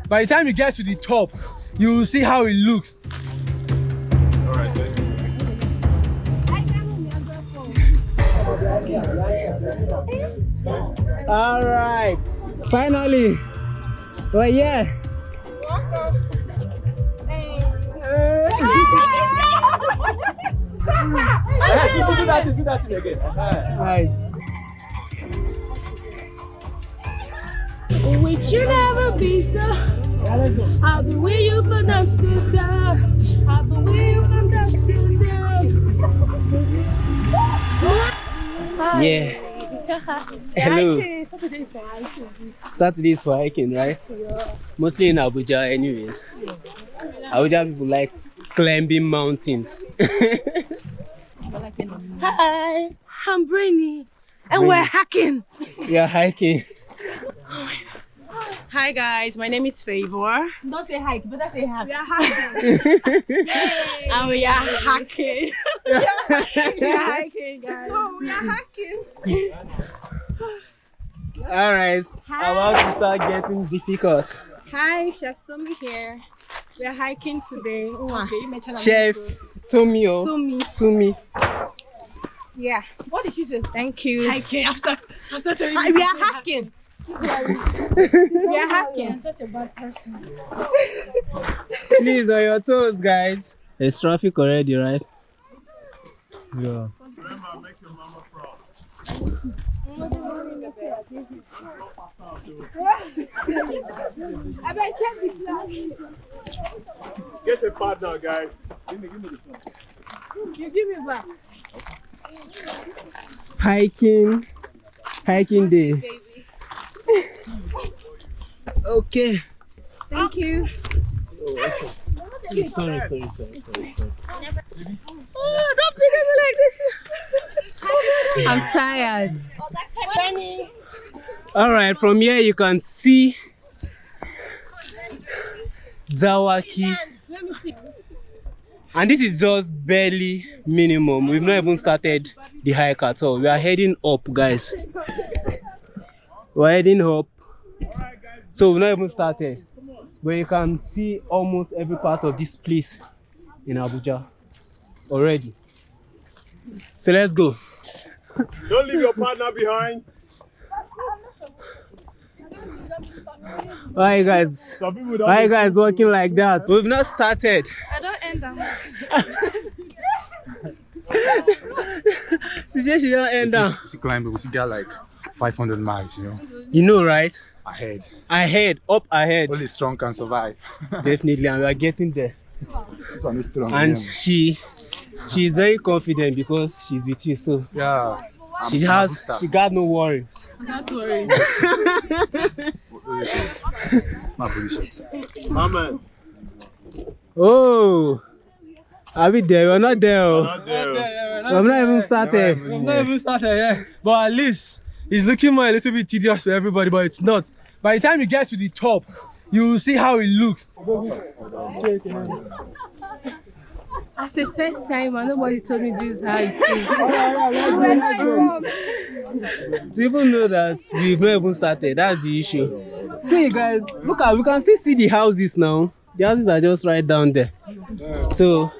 By the time you get to the top, you will see how it looks. Alright, sir. Alright, finally. Well, yeah. Do that thing again. Nice. We should never be so. I'll be with you from dusk to dawn. I'll be with you from dusk to dawn. Yeah. Hello. Saturday is for hiking. Saturday is for hiking, right? Yeah. Mostly in Abuja, anyways. Abuja people like climbing mountains. Hi, I'm Brainy, and we're hiking. We are hiking. Hi guys, my name is Favor. Don't say hike, better say hack. We are hiking. And we are hacking. We are hiking, guys. Oh, we are hacking. Alright, about to start getting difficult. Hi, Chef Sumi here. We are hiking today. Okay, Chef Sumi. Yeah. What did she say? Thank you. Hiking after 3 Hi, we are hacking. We are hacking. I'm such a bad person. Please, on your toes, guys. There's traffic already, right? Yeah. Remember, make your mama proud. Get a partner, guys. Give me the phone. You give me back. Hiking day. Okay. Thank you. Sorry. Oh, don't pick at me like this. I'm tired. Alright, from here you can see Zawaki. Let me see. And this is just barely minimum. We've not even started the hike at all. We are heading up, guys. We're heading up. So we've not even started. But you can see almost every part of this place in Abuja already. So let's go. Don't leave your partner behind. Why you guys? Some people don't. Why you guys walking like that? We've not started. I don't end them. CJ, she don't end down. We see climbing, we see get like 500 miles, you know. You know, right? Ahead. Up ahead. Only strong can survive. Definitely, and we are getting there. This one is strong. And yeah. she is very confident because she's with you, so Yeah. she got no worries. Not worries. My position. Mama. Oh, are we there? We're not there. Not there. We've not even started. We've not even started, yeah. But at least it's looking more a little bit tedious to everybody, but it's not. By the time you get to the top, you will see how it looks. As a first timer, nobody told me this is how it is. To even know that we've not even started, that's the issue. See, guys, look at, we can still see the houses now. The houses are just right down there. So,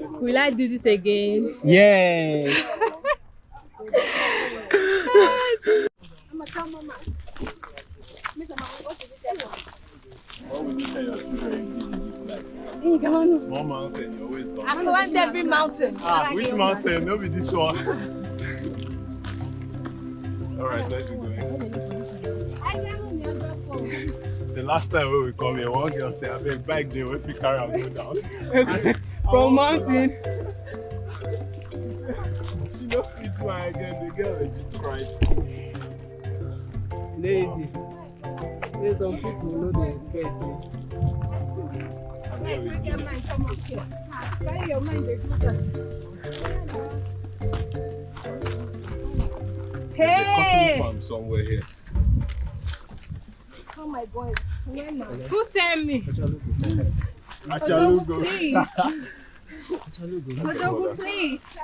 Will I do this again? yeah. Small mountain, you always go. I climbed every mountain. Which mountain? No be this one. Alright, let's go. The last time when we come here, one girl said, I beg bike there, we pick her and go down. From mountain. She don't fit one again, the girl is cried. Lazy. There's some people know they expect it. Hey! Farm somewhere here. Oh my God. Who sent me? Achalugo. Please. Odogu, please.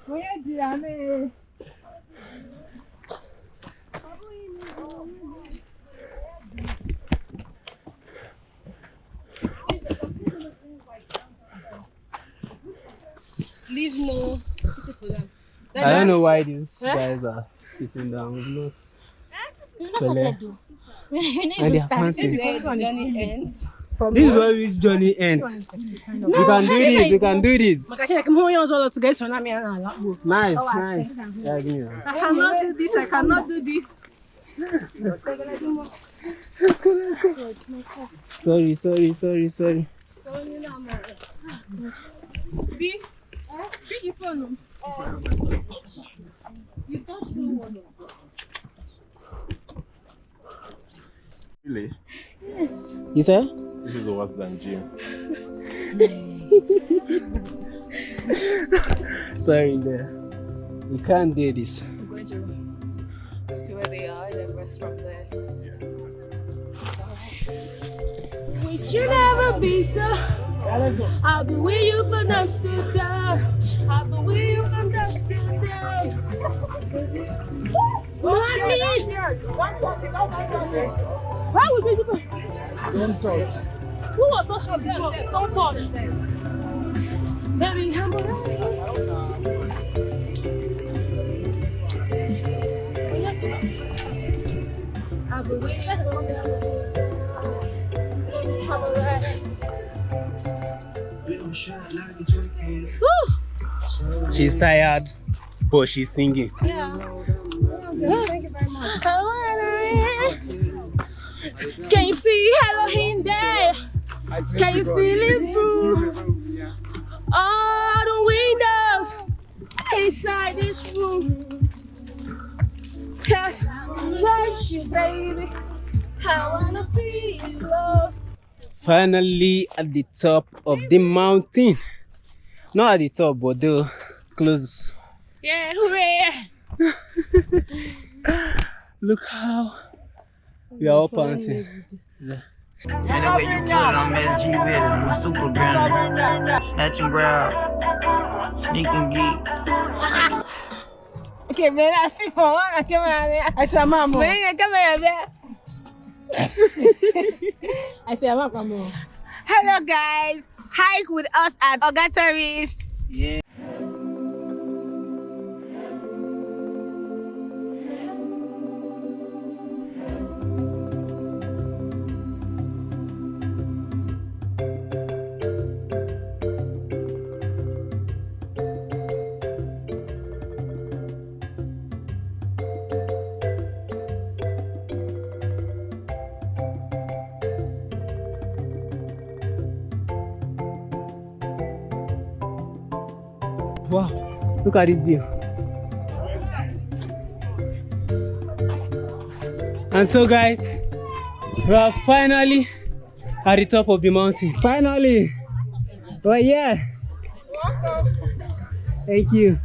Where did I mean? leave no. I don't know why these guys are sitting down. We've not. You're not started though. We And never they're start. panting. This journey ends. This is where this journey ends. We can do this. We can do this. Nice, Nice. Yeah, give me that. I cannot do this. I cannot do this. Let's go. Sorry. B, pick your phone. You don't know one. Really? Yes. You say? This is worse than gym. Sorry there. You can't do this. I'm going to where they are, the restaurant there. We should never be so. I'll be with you from dusk to dawn. I'll be with you from dusk to dawn. Mommy! Why would you do? Don't touch. Who was touching them? Don't touch them. Baby, I'm I'll be with you from dusk to dawn. She's tired, but she's singing. Yeah. Thank you very much. Can you feel Elohim there? Can you feel it through all the windows inside this room? Cause touch you, baby. I wanna feel love. Finally at the top of the mountain. Not at the top, but the close. Yeah, hooray! Look how we are all panting. Anyway, you put it on SG with it, I'm a super gunner. Snatch and grab, sneak and geek. Okay, man, I see for one. I come around there. I saw Mama. Bring a camera there. I saw Mama. Hello, guys. Hike with us at Oga Tourists. Yeah. Wow, look at this view. And so guys, we are finally at the top of the mountain. Finally! Well, yeah. Thank you.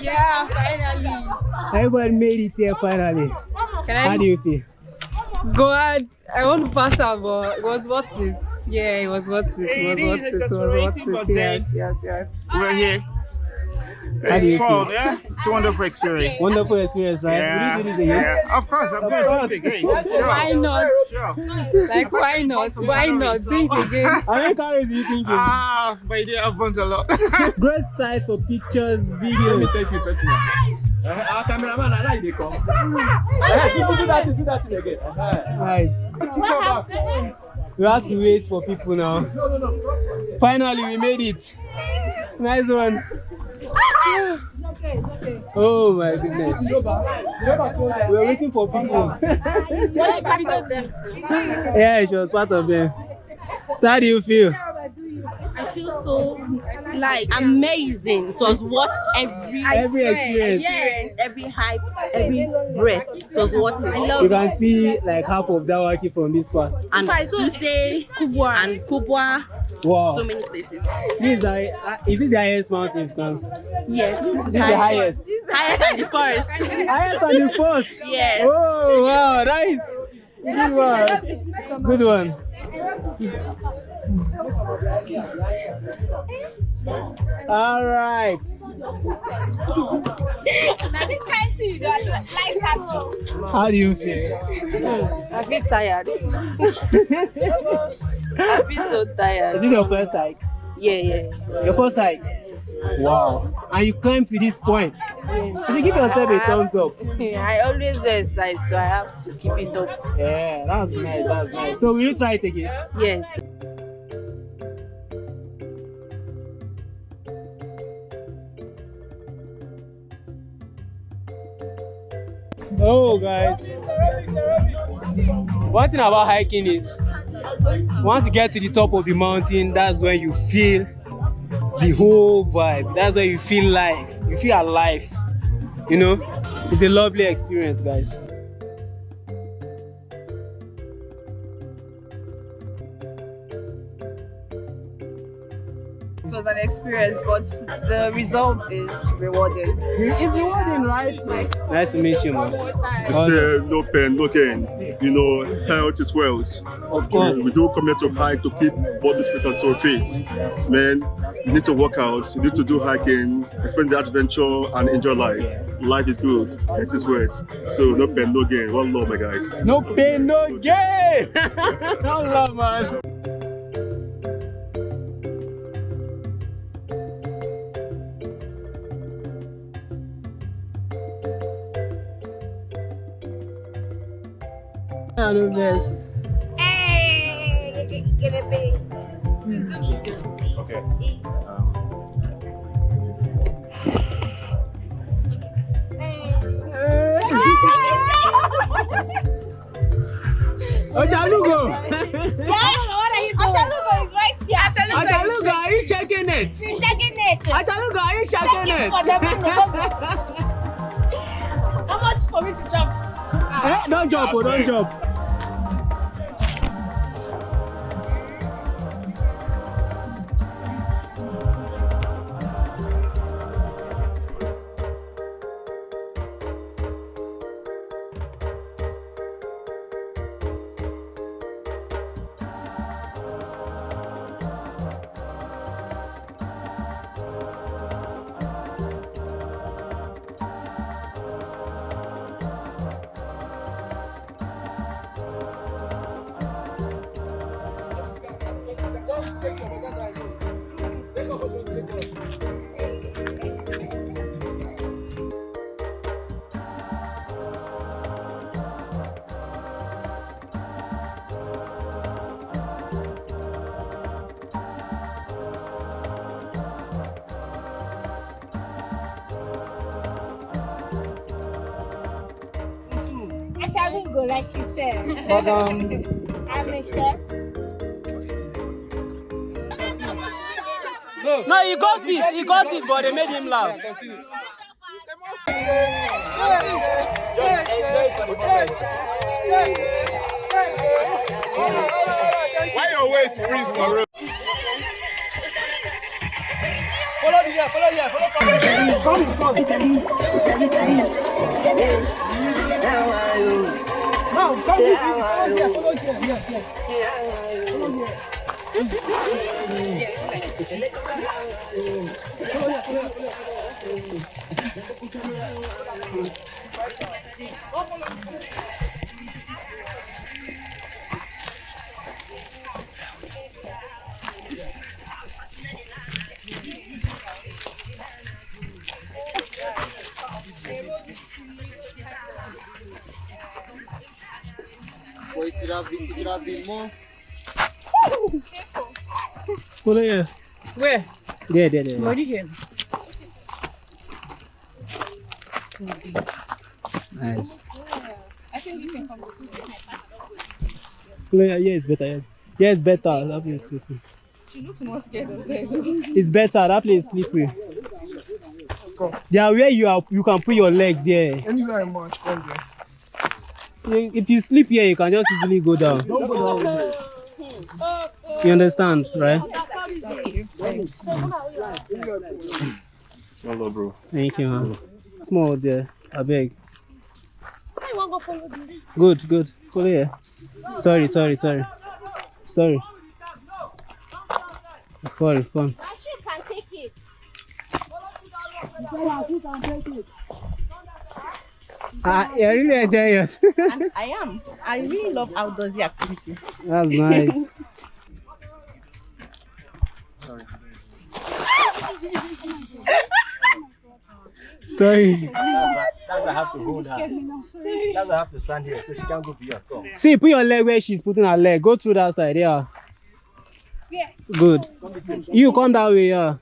Yeah, finally. Everybody made it here finally. How do you feel? God, I want to pass out, but it was worth it. Yeah, it was worth it. It was worth it. It was worth it. Yes. We're here. How do you It's fun, feel? yeah? It's a wonderful experience. Wonderful experience, right? Yeah, Would you do this again? yeah. Of course, I'm going to do it again. Sure. Why not? Sure. Like, why not? Why not? Do it again. How many calories do you think? Ah, my dear, I've burnt a lot. Great site for pictures, videos. Thank you personally. Our cameraman, I like the come. Do that again. Nice. We have to wait for people now. Finally, we made it. Nice one. Oh my goodness. We're waiting for people. Yeah, she was part of them. So how do you feel? I feel so like amazing. It was worth every Experience. every hype, every breath. It was worth it. I love You can see like half of Dawaki from this part. and Duse, Kubwa, and Kubwa. Wow. So many places. Is this the highest mountain you've come? Yes, this This is the highest. higher than the forest. Highest than the first. Yes. Oh wow, nice. Good one. Good one. All right. Now this kind too, like capture. How do you feel? I feel tired. I feel so tired. Is this your first hike? Yeah. Your first hike? Yes. Wow. And you climbed to this point. Yes. You should give yourself a thumbs up. I always do exercise, so I have to keep it up. Yeah, that's nice, that's nice. So will you try it again? Yes. Oh guys, one thing about hiking is once you get to the top of the mountain, that's when you feel the whole vibe. That's when you feel alive. You know, it's a lovely experience, guys. It was an experience, but the result is rewarding. It's rewarding, right? Nice to meet you, man. No pain, no gain. You know, health is wealth. Of course. We do come here to hike to keep body, spirit, and soul fit. Man, you need to work out, you need to do hiking, experience the adventure, and enjoy life. Life is good, it is worth. So, no pain, no gain. One love, my guys. No pain, no gain. One love, man. Hello, guys. Hey, get it big. Okay. Ochalugo! What are you doing? Achalugo is right here. Ochalugo, are you checking it? She's checking it. Ochalugo, are you checking it? How much for me to jump? Don't jump, don't jump. Achalugo, like she said. But, I make sure. no, he got it, but they made him laugh. Why you always freeze for road? Follow the guy, follow. Now, come here, follow here. It would have been more. Follow here. Where? There. Already here. Nice. I think you can come. Follow here. Yeah, it's better. Yes. Yeah, it's better. That place is slippery. She looks more scared of them. It's better. That place is slippery. There where you can put your legs here. Anywhere I march, come there. If you sleep here, you can just easily go down. Don't go down. You understand, right? Hello, bro. Thank you, man. Small there, I beg. Good. Follow here. Sorry. Sorry. Before fun. Ashu can take it. I really enjoy yours. And I am. I really love outdoorsy activity. That's nice. Sorry. That's why I have to hold her. That's why I have to stand here so she can't go beyond. Come. See, put your leg where she's putting her leg. Go through that side, yeah. Good. You come that way, yeah.